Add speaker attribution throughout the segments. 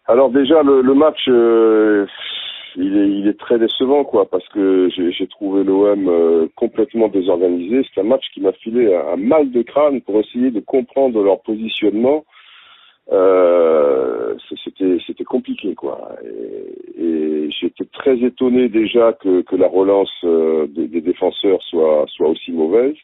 Speaker 1: Alors déjà le match il est très décevant quoi parce que j'ai trouvé l'OM complètement désorganisé. C'est un match qui m'a filé un mal de crâne pour essayer de comprendre leur positionnement. C'était compliqué quoi et j'étais très étonné déjà que la relance des défenseurs soit aussi mauvaise.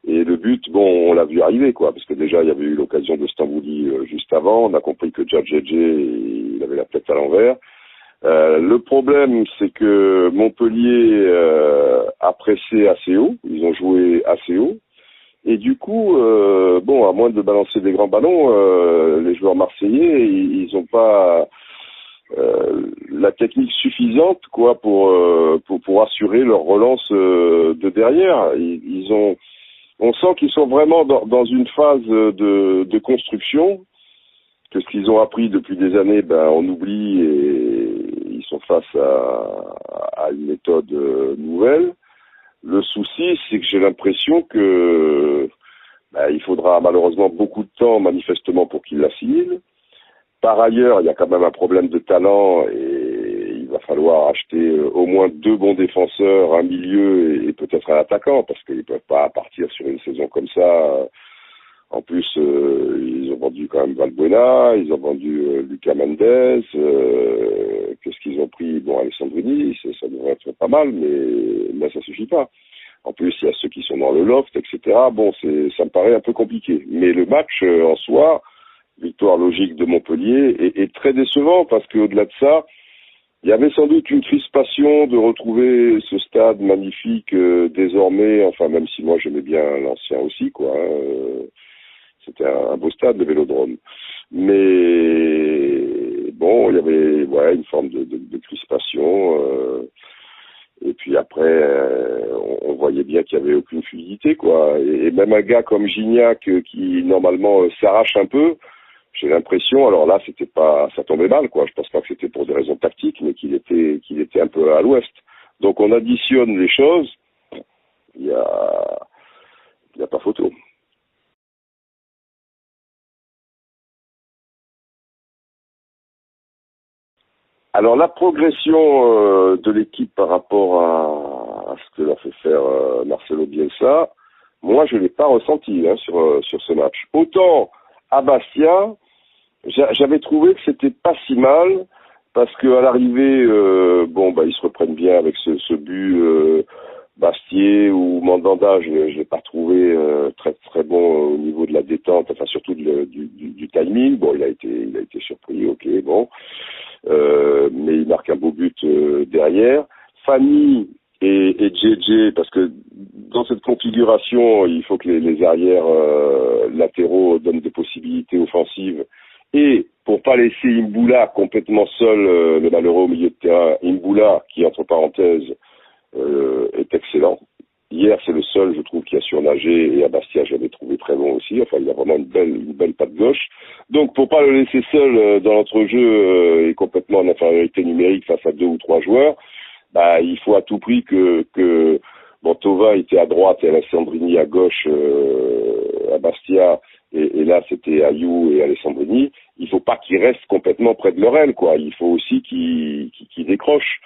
Speaker 1: Et le but, bon, on l'a vu arriver, quoi, parce que déjà, il y avait eu l'occasion de Stambouli juste avant. On a compris que Djadjedje, il avait la tête à l'envers. Le problème, c'est que Montpellier a pressé assez haut. Ils ont joué assez haut. Et du coup, bon, à moins de balancer des grands ballons, les joueurs marseillais, ils n'ont pas la technique suffisante, quoi, pour assurer leur relance de derrière. On sent qu'ils sont vraiment dans une phase de construction, que ce qu'ils ont appris depuis des années, ben on oublie et ils sont face à une méthode nouvelle. Le souci, c'est que j'ai l'impression que il faudra malheureusement beaucoup de temps, manifestement, pour qu'ils l'assimilent. Par ailleurs, il y a quand même un problème de talent et il va falloir acheter au moins 2 bons défenseurs, un milieu et peut-être un attaquant parce qu'ils ne peuvent pas partir sur une saison comme ça. En plus, ils ont vendu quand même Valbuena, ils ont vendu Lucas Mendes. Qu'est-ce qu'ils ont pris? Bon, Alessandrini, ça devrait être pas mal, mais ça suffit pas. En plus, il y a ceux qui sont dans le loft, etc. Bon, ça me paraît un peu compliqué. Mais le match en soi, victoire logique de Montpellier, est très décevant parce qu'au-delà de ça, il y avait sans doute une crispation de retrouver ce stade magnifique désormais, enfin même si moi j'aimais bien l'ancien aussi, quoi. C'était un beau stade, le Vélodrome. Mais bon, il y avait une forme de crispation. Et puis après, on voyait bien qu'il y avait aucune fluidité, quoi. Et même un gars comme Gignac qui normalement s'arrache un peu, j'ai l'impression, alors là, ça tombait mal, quoi. Je pense pas que c'était pour des raisons tactiques, mais qu'il était un peu à l'ouest. Donc on additionne les choses, il y a pas photo. Alors la progression de l'équipe par rapport à ce que leur fait faire Marcelo Bielsa, moi je l'ai pas ressenti sur ce match. Autant à Bastia, j'avais trouvé que c'était pas si mal parce que à l'arrivée, ils se reprennent bien avec ce but Bastier ou Mandanda. Je l'ai pas trouvé très très bon au niveau de la détente, enfin surtout du timing. Bon, il a été surpris, ok, bon. Mais il marque un beau but derrière. Fanny et JJ, parce que dans cette configuration, il faut que les arrières latéraux donnent des possibilités offensives. Et pour pas laisser Imboula complètement seul, le malheureux au milieu de terrain, Imboula, qui entre parenthèses est excellent. Hier, c'est le seul, je trouve, qui a surnagé, et à Bastia, j'avais trouvé très bon aussi. Enfin, il a vraiment une belle patte gauche. Donc, pour pas le laisser seul dans l'entrejeu et complètement en infériorité numérique face à 2 ou 3 joueurs, il faut à tout prix que Tova était à droite et Alessandrini à gauche à Bastia, et là, c'était Ayou et Alessandrini. Il faut pas qu'ils restent complètement près de leur aile, quoi. Il faut aussi qu'ils décrochent.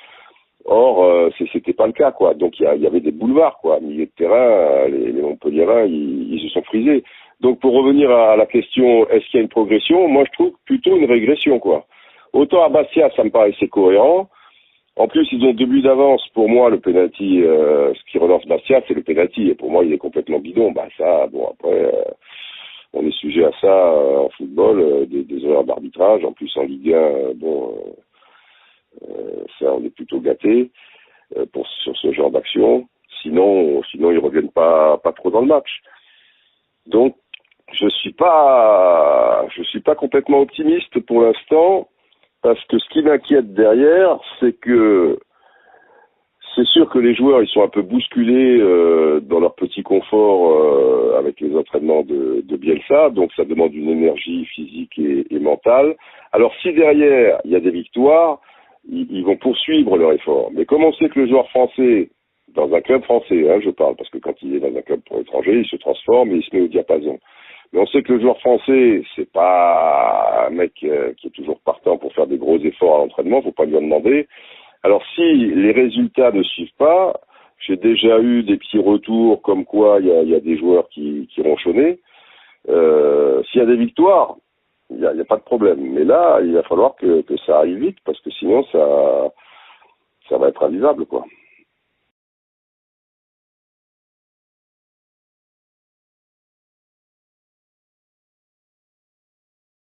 Speaker 1: Or, c'était pas le cas, quoi. Donc il y avait des boulevards, quoi. Milieu de terrain, les Montpelliérains, ils se sont frisés. Donc pour revenir à la question, est-ce qu'il y a une progression? Moi, je trouve plutôt une régression, quoi. Autant à Bastia, ça me paraissait cohérent. En plus, ils ont 2 buts d'avance. Pour moi, le penalty, ce qui relance Bastia, c'est le penalty. Et pour moi, il est complètement bidon. Après, on est sujet à ça en football, des erreurs d'arbitrage. En plus, en Ligue 1, ça, on est plutôt gâté sur ce genre d'action. Sinon, ils reviennent pas trop dans le match. Donc, je suis pas complètement optimiste pour l'instant, parce que ce qui m'inquiète derrière, c'est que c'est sûr que les joueurs, ils sont un peu bousculés dans leur petit confort avec les entraînements de Bielsa, donc ça demande une énergie physique et mentale. Alors, si derrière, il y a des victoires, ils vont poursuivre leur effort. Mais comme on sait que le joueur français, dans un club français, je parle, parce que quand il est dans un club pour étranger, il se transforme et il se met au diapason. Mais on sait que le joueur français, c'est pas un mec qui est toujours partant pour faire des gros efforts à l'entraînement, faut pas lui en demander. Alors si les résultats ne suivent pas, j'ai déjà eu des petits retours comme quoi il y a des joueurs qui ronchonnaient. S'il y a des victoires, il y a pas de problème. Mais là, il va falloir que ça arrive vite parce que sinon ça va être invivable, quoi.